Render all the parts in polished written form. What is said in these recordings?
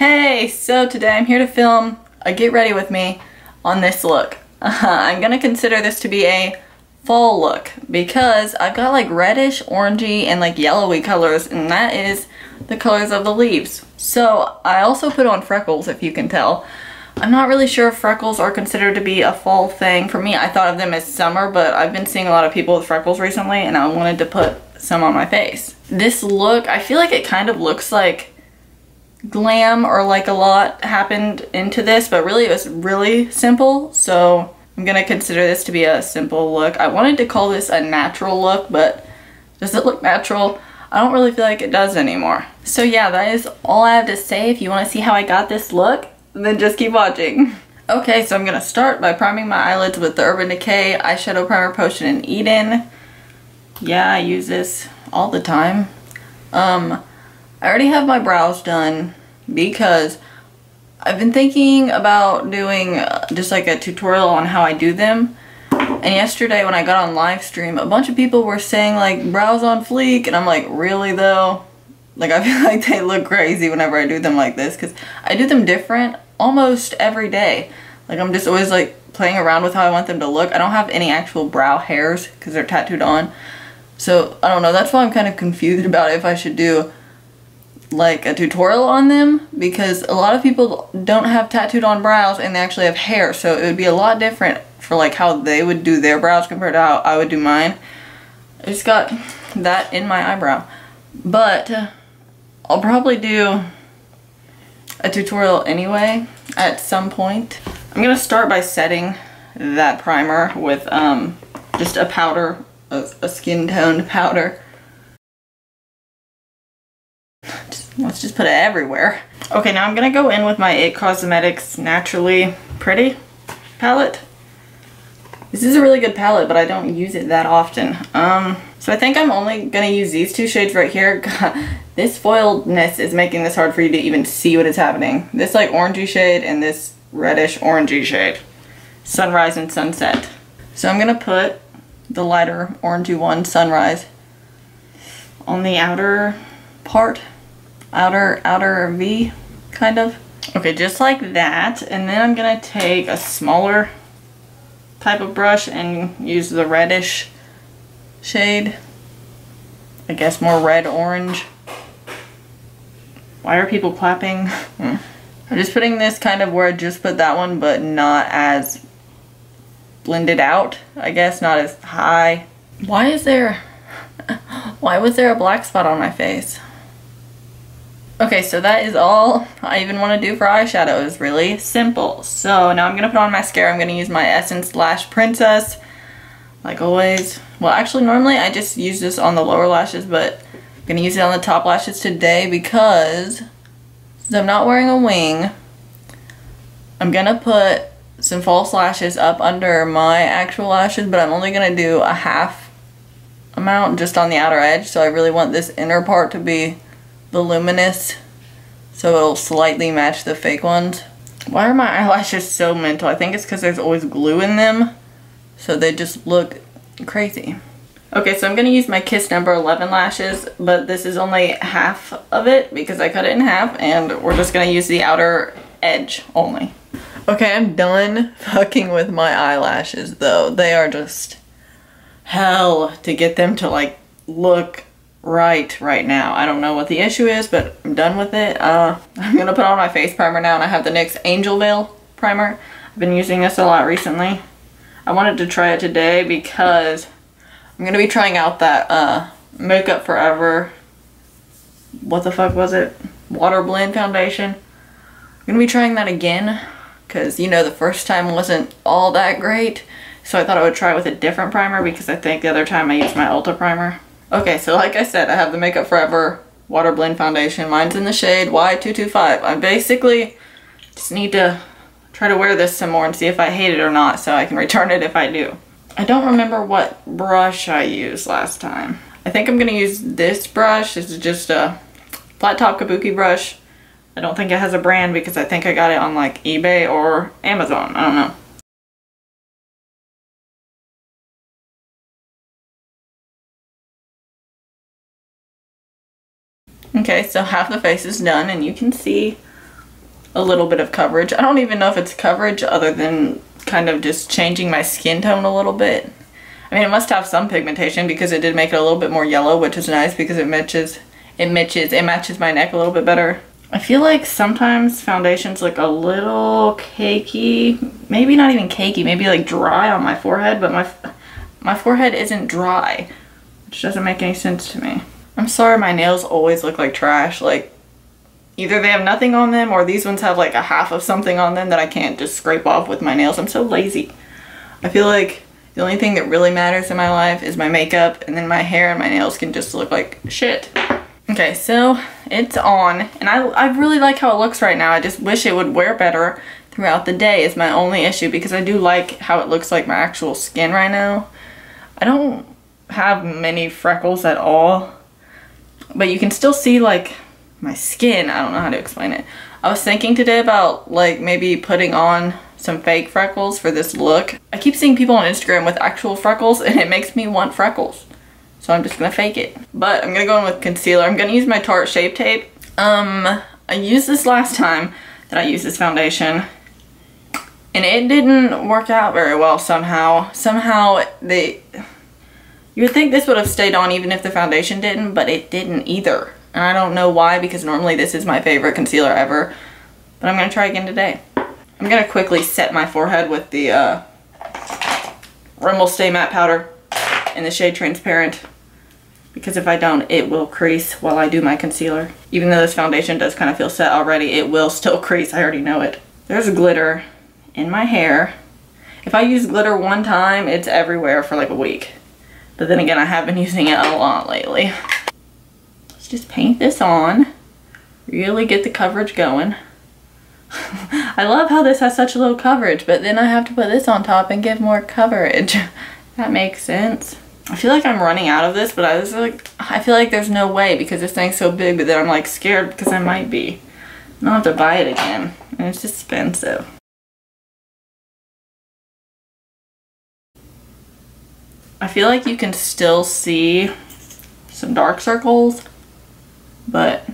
Hey, so today I'm here to film a get ready with me on this look. I'm gonna consider this to be a fall look because I've got like reddish, orangey, and like yellowy colors, and that is the colors of the leaves. So I also put on freckles, if you can tell. I'm not really sure if freckles are considered to be a fall thing. For me, I thought of them as summer, but I've been seeing a lot of people with freckles recently and I wanted to put some on my face. This look, I feel like it kind of looks like glam, or like a lot happened into this, but really it was really simple, so I'm gonna consider this to be a simple look. I wanted to call this a natural look, but does it look natural? I don't really feel like it does anymore. So yeah, that is all I have to say. If you want to see how I got this look, then just keep watching. Okay, so I'm gonna start by priming my eyelids with the Urban Decay eyeshadow primer Potion in Eden. Yeah, I use this all the time. I already have my brows done because I've been thinking about doing just like a tutorial on how I do them. And yesterday when I got on live stream, a bunch of people were saying like brows on fleek, and I'm like, really though? Like, I feel like they look crazy whenever I do them like this because I do them different almost every day. Like, I'm just always like playing around with how I want them to look. I don't have any actual brow hairs because they're tattooed on. So I don't know, that's why I'm kind of confused about if I should do like a tutorial on them, because a lot of people don't have tattooed on brows and they actually have hair, so it would be a lot different for like how they would do their brows compared to how I would do mine. I just got that in my eyebrow, but I'll probably do a tutorial anyway at some point. I'm gonna start by setting that primer with just a powder, a skin toned powder. Let's just put it everywhere. Okay, now I'm gonna go in with my IT Cosmetics Naturally Pretty palette. This is a really good palette, but I don't use it that often. So I think I'm only gonna use these two shades right here. God, this foiledness is making this hard for you to even see what is happening. This like orangey shade and this reddish orangey shade. Sunrise and Sunset. So I'm gonna put the lighter orangey one, Sunrise, on the outer part. Outer V, kind of. Okay, just like that. And then I'm gonna take a smaller type of brush and use the reddish shade. I guess more red-orange. Why are people clapping? I'm just putting this kind of where I just put that one, but not as blended out, I guess, not as high. Why was there a black spot on my face? Okay, so that is all I even want to do for eyeshadow. Is really simple. So now I'm going to put on mascara. I'm going to use my Essence Lash Princess, like always. Well, actually, normally I just use this on the lower lashes, but I'm going to use it on the top lashes today because since I'm not wearing a wing, I'm going to put some false lashes up under my actual lashes, but I'm only going to do a half amount just on the outer edge. So I really want this inner part to be voluminous, so it'll slightly match the fake ones. Why are my eyelashes so mental? I think it's because there's always glue in them, so they just look crazy. Okay, so I'm going to use my Kiss number 11 lashes, but this is only half of it because I cut it in half, and we're just going to use the outer edge only. Okay, I'm done fucking with my eyelashes though. They are just hell to get them to like look right now. I don't know what the issue is, but I'm done with it. I'm gonna put on my face primer now, and I have the NYX Angel Veil primer. I've been using this a lot recently. I wanted to try it today because I'm gonna be trying out that Makeup Forever, what the fuck was it? Water Blend foundation. I'm gonna be trying that again because, you know, the first time wasn't all that great, so I thought I would try it with a different primer because I think the other time I used my Ulta primer. Okay, so like I said, I have the Makeup Forever Water Blend Foundation. Mine's in the shade Y225. I basically just need to try to wear this some more and see if I hate it or not, so I can return it if I do. I don't remember what brush I used last time. I think I'm gonna use this brush. This is just a flat top kabuki brush. I don't think it has a brand because I think I got it on like eBay or Amazon. I don't know. Okay, so half the face is done, and you can see a little bit of coverage. I don't even know if it's coverage other than kind of just changing my skin tone a little bit. I mean, it must have some pigmentation because it did make it a little bit more yellow, which is nice because it matches my neck a little bit better. I feel like sometimes foundations look a little cakey, maybe not even cakey, maybe like dry on my forehead, but my forehead isn't dry, which doesn't make any sense to me. I'm sorry, my nails always look like trash. Like, either they have nothing on them or these ones have like a half of something on them that I can't just scrape off with my nails. I'm so lazy. I feel like the only thing that really matters in my life is my makeup, and then my hair and my nails can just look like shit. Okay, so it's on, and I really like how it looks right now. I just wish it would wear better throughout the day is my only issue, because I do like how it looks like my actual skin right now. I don't have many freckles at all, but you can still see like my skin. I don't know how to explain it. I was thinking today about like maybe putting on some fake freckles for this look. I keep seeing people on Instagram with actual freckles and it makes me want freckles. So I'm just gonna fake it. But I'm gonna go in with concealer. I'm gonna use my Tarte Shape Tape. I used this last time that I used this foundation, and it didn't work out very well somehow. You would think this would have stayed on even if the foundation didn't, but it didn't either. And I don't know why, because normally this is my favorite concealer ever. But I'm gonna try again today. I'm gonna quickly set my forehead with the Rimmel Stay Matte Powder in the shade Transparent, because if I don't, it will crease while I do my concealer. Even though this foundation does kind of feel set already, it will still crease. I already know it. There's glitter in my hair. If I use glitter one time, it's everywhere for like a week. But then again, I have been using it a lot lately. Let's just paint this on. Really get the coverage going. I love how this has such low coverage, but then I have to put this on top and give more coverage. That makes sense. I feel like I'm running out of this, but I feel like there's no way because this thing's so big, but then I'm like scared because I might be. And I'll have to buy it again, and it's expensive. I feel like you can still see some dark circles, but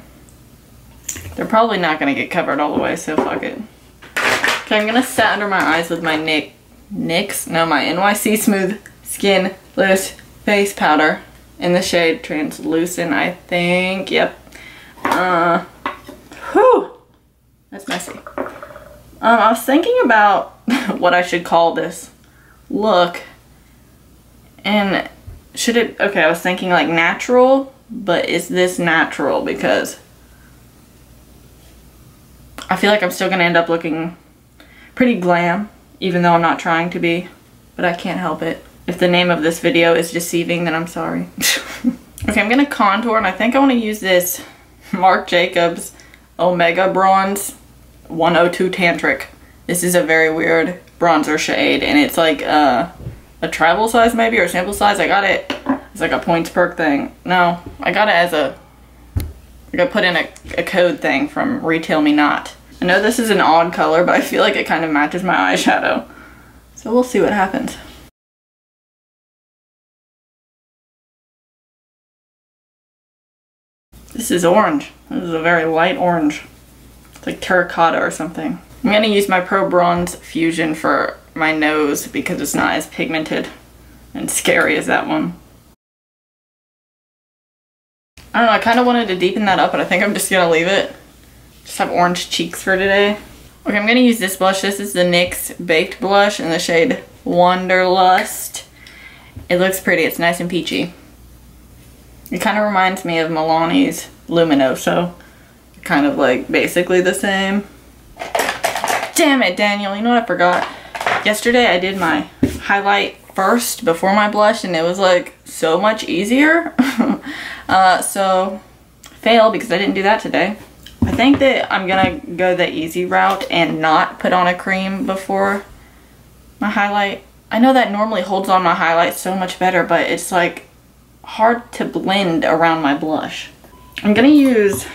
they're probably not gonna get covered all the way, so fuck it. Okay, I'm gonna set under my eyes with my my NYC Smooth Skin Loose Face Powder in the shade Translucent, I think. Yep. Whew. That's messy. I was thinking about what I should call this look. And okay, I was thinking like natural, but is this natural? Because I feel like I'm still gonna end up looking pretty glam, even though I'm not trying to be, but I can't help it. If the name of this video is deceiving, then I'm sorry. Okay, I'm gonna contour, and I think I wanna use this Marc Jacobs Omega Bronze 102 Tantric. This is a very weird bronzer shade, and it's like a travel size maybe, or a sample size. I got it, it's like a points perk thing. No, I got it as I got put in a code thing from Retail Me Not. I know this is an odd color, but I feel like it kind of matches my eyeshadow. So we'll see what happens. This is orange. This is a very light orange. It's like terracotta or something. I'm gonna use my Pro Bronze Fusion for my nose because it's not as pigmented and scary as that one. I don't know, I kind of wanted to deepen that up, but I think I'm just gonna leave it. Just have orange cheeks for today. Okay, I'm gonna use this blush. This is the NYX Baked Blush in the shade Wanderlust. It looks pretty, it's nice and peachy. It kind of reminds me of Milani's Luminoso. Kind of like basically the same. Damn it, Daniel, you know what I forgot? Yesterday I did my highlight first before my blush, and it was like so much easier. So fail because I didn't do that today. I think that I'm gonna go the easy route and not put on a cream before my highlight. I know that normally holds on my highlight so much better, but it's like hard to blend around my blush. I'm gonna use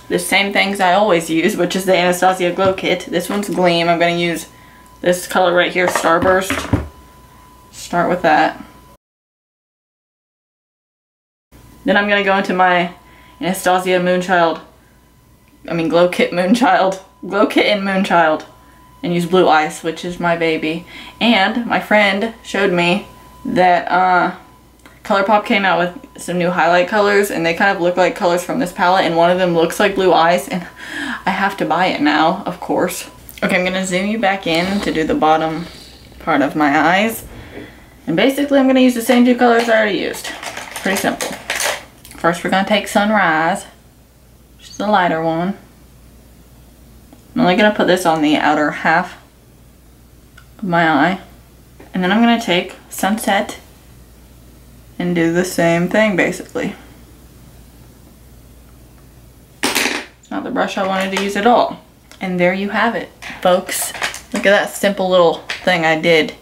the same things I always use, which is the Anastasia Glow Kit. This one's Gleam. I'm gonna use this color right here, Starburst. Start with that. Then I'm gonna go into my Anastasia Moonchild Glow Kit Moonchild. Glow Kitten Moonchild. And use Blue Ice, which is my baby. And my friend showed me that ColourPop came out with some new highlight colors, and they kind of look like colors from this palette, and one of them looks like Blue Ice, and I have to buy it now, of course. Okay, I'm gonna zoom you back in to do the bottom part of my eyes. And basically I'm gonna use the same two colors I already used. Pretty simple. First we're gonna take Sunrise, which is the lighter one. I'm only gonna put this on the outer half of my eye. And then I'm gonna take Sunset and do the same thing basically. It's not the brush I wanted to use at all. And there you have it, folks. Look at that simple little thing I did.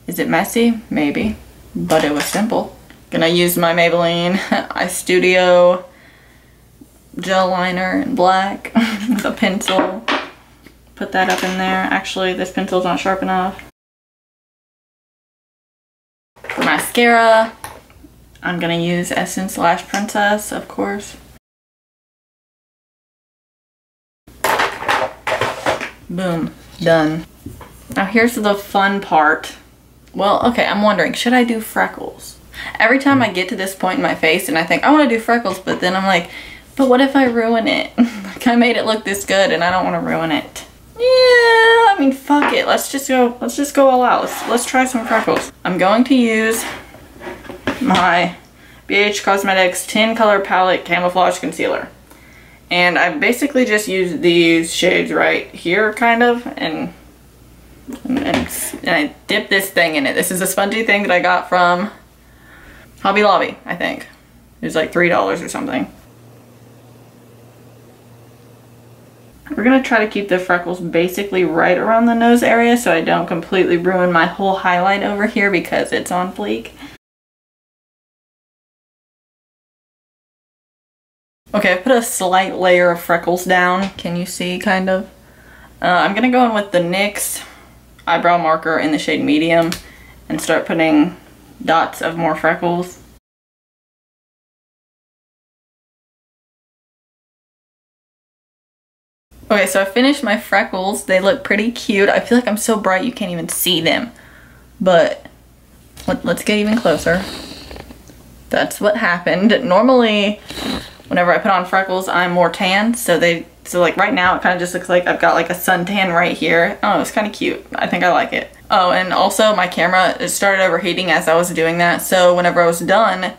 Is it messy? Maybe, but it was simple. Gonna use my Maybelline Eye Studio gel liner in black with a pencil. Put that up in there. Actually, this pencil's not sharp enough. For mascara, I'm gonna use Essence Lash Princess, of course. Boom, done. Now here's the fun part. Well, okay, I'm wondering, should I do freckles? Every time I get to this point in my face and I think I want to do freckles, but then I'm like, but what if I ruin it? Like, I made it look this good and I don't want to ruin it. Yeah, I mean, fuck it. Let's just go all out. Let's try some freckles. I'm going to use my BH Cosmetics 10 color palette camouflage concealer. And I basically just used these shades right here, kind of, and I dipped this thing in it. This is a spongy thing that I got from Hobby Lobby, I think. It was like $3 or something. We're gonna try to keep the freckles basically right around the nose area so I don't completely ruin my whole highlight over here because it's on fleek. Okay, I put a slight layer of freckles down. Can you see, kind of? I'm gonna go in with the NYX eyebrow marker in the shade medium and start putting dots of more freckles. Okay, so I finished my freckles. They look pretty cute. I feel like I'm so bright you can't even see them. But let's get even closer. That's what happened. Normally, whenever I put on freckles, I'm more tan, so like right now it kind of just looks like I've got like a suntan right here. Oh, it's kind of cute. I think I like it. Oh, and also my camera, it started overheating as I was doing that, so whenever I was done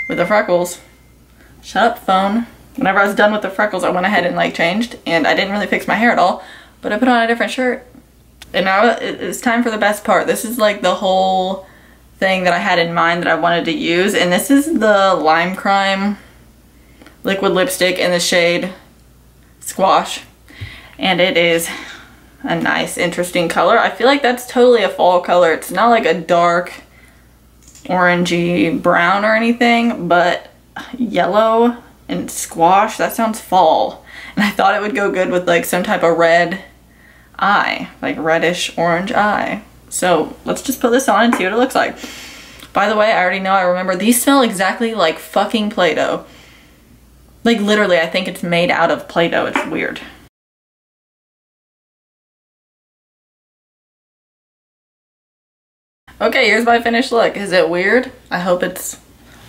with the freckles, shut up phone. Whenever I was done with the freckles, I went ahead and like changed, and I didn't really fix my hair at all, but I put on a different shirt. And now it's time for the best part. This is like the whole thing that I had in mind that I wanted to use, and this is the Lime Crime liquid lipstick in the shade Squash, and it is a nice interesting color. I feel like that's totally a fall color. It's not like a dark orangey brown or anything, but yellow and squash, that sounds fall, and I thought it would go good with like some type of red eye, like reddish orange eye. So let's just put this on and see what it looks like. By the way, I already know, I remember these smell exactly like fucking Play-Doh. Like literally, I think it's made out of Play-Doh. It's weird. Okay, here's my finished look. Is it weird? I hope it's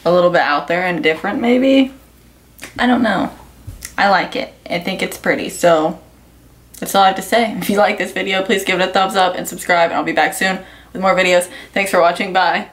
a little bit out there and different maybe. I don't know. I like it. I think it's pretty. So that's all I have to say. If you like this video, please give it a thumbs up and subscribe, and I'll be back soon with more videos. Thanks for watching. Bye.